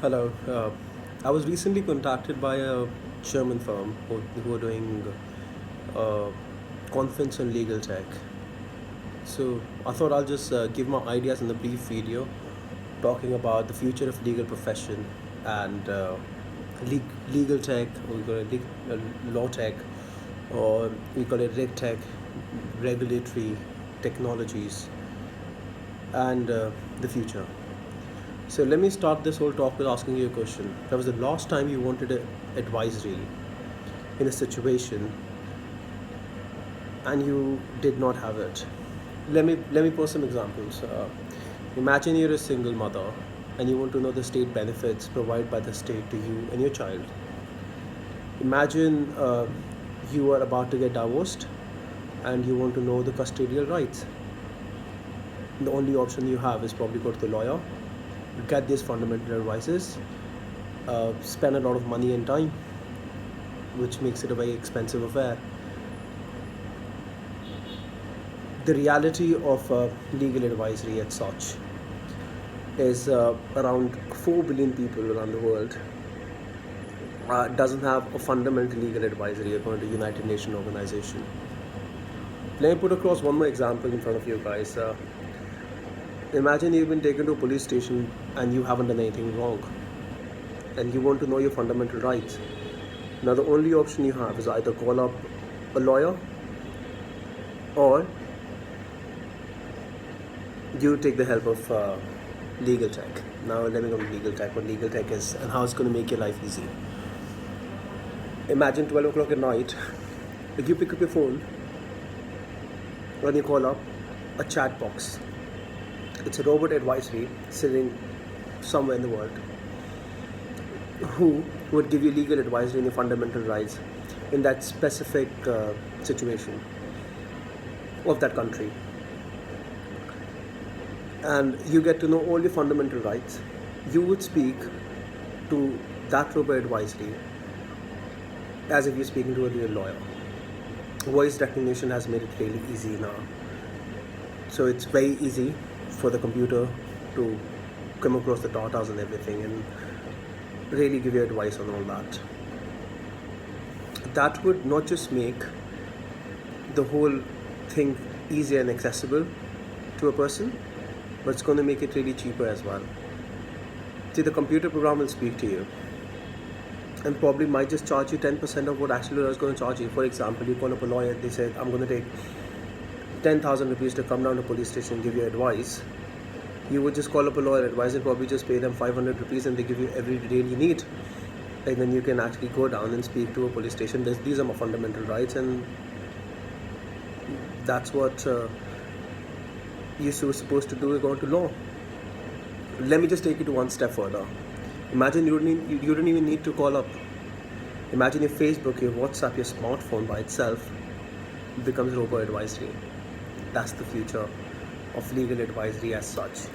Hello. I was recently contacted by a German firm who are doing a conference on legal tech. So I thought I'll just give my ideas in the brief video, talking about the future of legal profession and legal tech, or we call it law tech, or we call it reg tech, regulatory technologies, and the future. So let me start this whole talk with asking you a question. That was the last time you wanted advice really in a situation and you did not have it. Let me pose some examples. Imagine you're a single mother and you want to know the state benefits provided by the state to you and your child. Imagine you are about to get divorced and you want to know the custodial rights. The only option you have is probably go to the lawyer, get these fundamental advices, spend a lot of money and time, which makes it a very expensive affair. The reality of legal advisory as such is around 4 billion people around the world doesn't have a fundamental legal advisory according to United Nations organization. Let me put across one more example in front of you guys. Imagine you've been taken to a police station and you haven't done anything wrong and you want to know your fundamental rights. Now the only option you have is either call up a lawyer or you take the help of legal tech. Now let me go to legal tech, what legal tech is and how it's going to make your life easy. Imagine 12 o'clock at night, you pick up your phone and you call up a chat box. It's a robot advisory sitting somewhere in the world who would give you legal advisory on your fundamental rights in that specific situation of that country. And you get to know all your fundamental rights. You would speak to that robot advisory as if you're speaking to a real lawyer. Voice recognition has made it really easy now. So it's very easy for the computer to come across the data and everything and really give you advice on all that. That would not just make the whole thing easier and accessible to a person, but it's going to make it really cheaper as well. See, the computer program will speak to you and probably might just charge you 10% of what actually is going to charge you. For example, you call up a lawyer, they say, I'm going to take 10,000 rupees to come down to police station and give you advice. You would just call up a lawyer advice and probably just pay them 500 rupees and they give you every detail you need. And then you can actually go down and speak to a police station. These are my fundamental rights, and that's what you're supposed to do according to law. Let me just take it to one step further. Imagine you don't even need to call up. Imagine your Facebook, your WhatsApp, your smartphone by itself becomes robo-advisory. That's the future of legal advisory as such.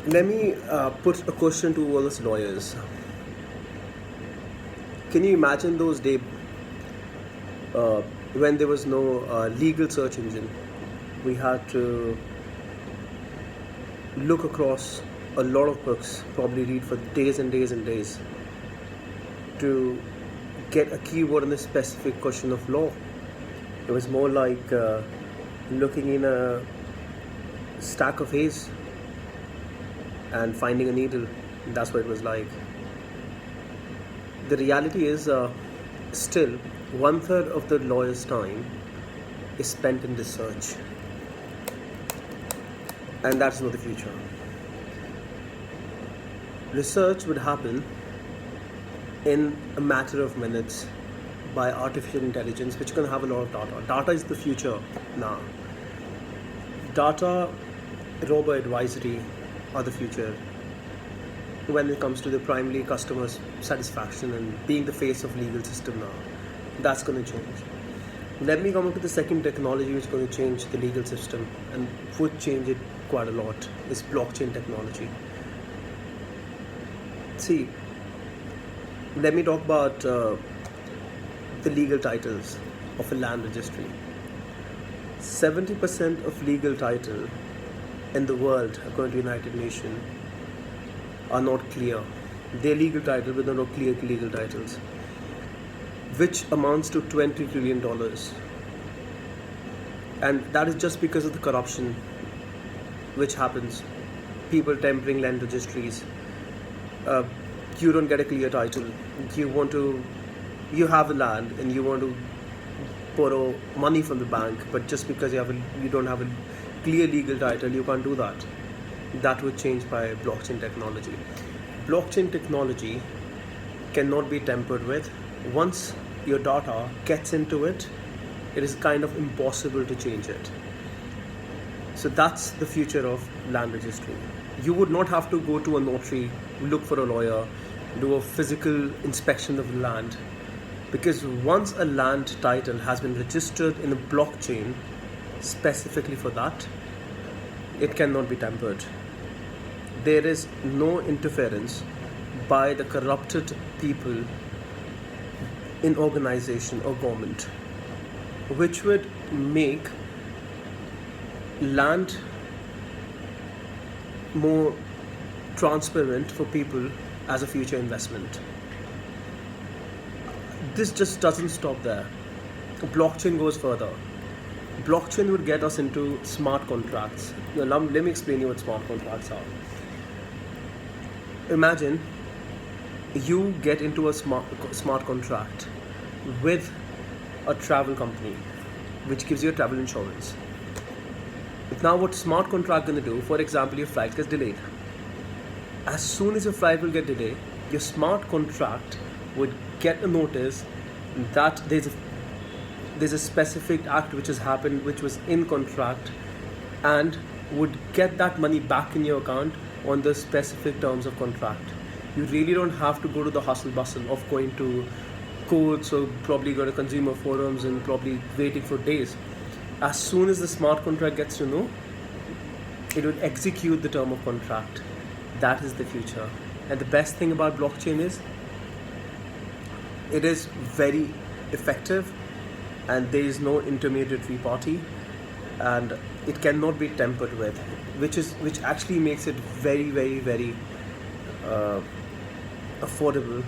Let me put a question to all those lawyers. Can you imagine those days when there was no legal search engine? We had to look across a lot of books, probably read for days and days and days to get a keyword in a specific question of law. It was more like looking in a stack of haze and finding a needle. That's what it was like. The reality is still 1/3 of the lawyer's time is spent in research, and that's not the future. Research would happen in a matter of minutes by artificial intelligence, which can have a lot of data. Data is the future now. Data, robo-advisory are the future when it comes to the primary customer satisfaction and being the face of legal system now. That's going to change. Let me come up with the second technology which is going to change the legal system and would change it quite a lot, is blockchain technology. See, let me talk about the legal titles of a land registry. 70% of legal title in the world, according to United Nations, are not clear. They're legal titles, but they're not clear legal titles, which amounts to $20 trillion. And that is just because of the corruption which happens. People tempering land registries. Uh, you don't get a clear title. You want to, you have a land and you want to borrow money from the bank, but just because you don't have a clear legal title, you can't do that. That would change by blockchain technology. Blockchain technology cannot be tampered with. Once your data gets into it, it is kind of impossible to change it. So that's the future of land registry. You would not have to go to a notary, look for a lawyer, do a physical inspection of the land, because once a land title has been registered in a blockchain specifically for that, it cannot be tampered. There is no interference by the corrupted people in organization or government, which would make land more transparent for people as a future investment. This just doesn't stop there. Blockchain goes further. Blockchain would get us into smart contracts. Now, let me explain you what smart contracts are. Imagine you get into a smart contract with a travel company which gives you a travel insurance. Now what smart contract going to do, for example, your flight gets delayed. As soon as your flight will get delayed, your smart contract would get a notice that there's a specific act which has happened, which was in contract, and would get that money back in your account on the specific terms of contract. You really don't have to go to the hustle bustle of going to courts or probably go to consumer forums and probably waiting for days. As soon as the smart contract gets to know, it will execute the term of contract. That is the future. And the best thing about blockchain is it is very effective and there is no intermediary party and it cannot be tampered with, which actually makes it very, very, very affordable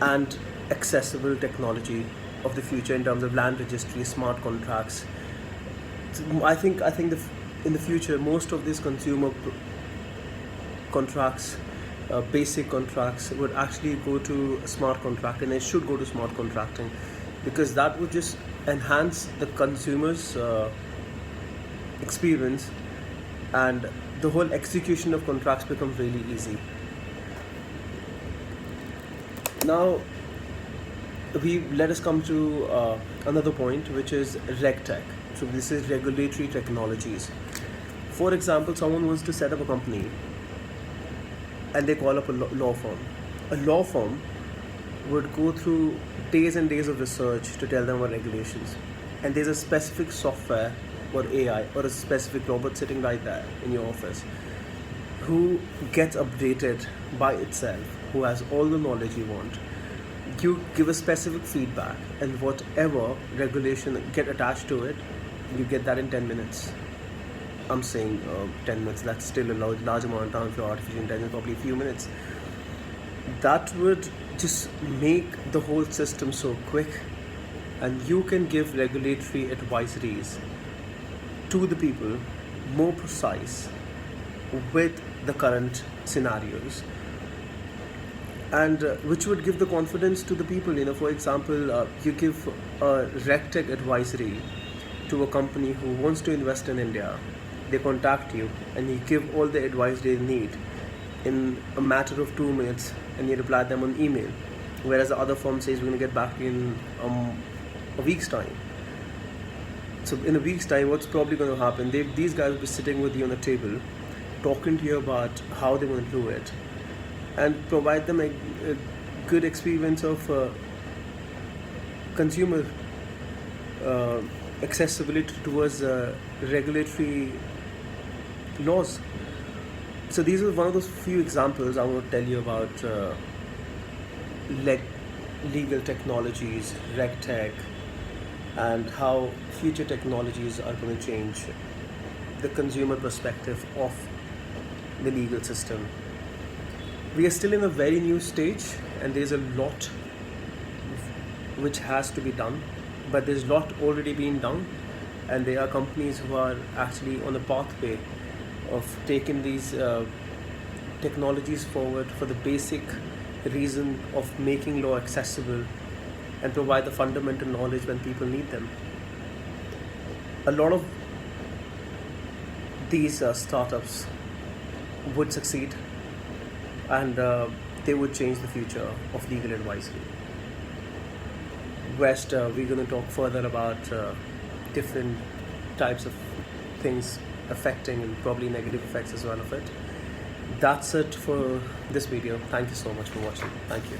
and accessible technology of the future in terms of land registry, smart contracts. I think in the future most of these consumer contracts, basic contracts, would actually go to smart contract, and it should go to smart contracting because that would just enhance the consumer's experience and the whole execution of contracts becomes really easy. Now let us come to another point, which is RegTech. So this is regulatory technologies. For example, someone wants to set up a company and they call up a law firm. A law firm would go through days and days of research to tell them about regulations. And there's a specific software or AI or a specific robot sitting right there in your office who gets updated by itself, who has all the knowledge you want. You give a specific feedback and whatever regulation get attached to it, you get that in 10 minutes. I'm saying 10 minutes, that's still a large amount of time for artificial intelligence, probably a few minutes. That would just make the whole system so quick, and you can give regulatory advisories to the people more precise with the current scenarios, and which would give the confidence to the people. For example, you give a RegTech advisory to a company who wants to invest in India. They contact you and you give all the advice they need in a matter of 2 minutes, and you reply them on email, whereas the other firm says we're going to get back in a week's time. So in a week's time, what's probably going to happen, these guys will be sitting with you on the table talking to you about how they want to do it and provide them a good experience of consumer accessibility towards regulatory laws. So these are one of those few examples I want to tell you about legal technologies, RegTech, and how future technologies are going to change the consumer perspective of the legal system. We are still in a very new stage, and there's a lot which has to be done, but there's a lot already being done, and there are companies who are actually on the pathway of taking these technologies forward for the basic reason of making law accessible and provide the fundamental knowledge when people need them. A lot of these startups would succeed, and they would change the future of legal advisory. West, we're going to talk further about different types of things affecting and probably negative effects as well of it. That's it for this video. Thank you so much for watching. Thank you.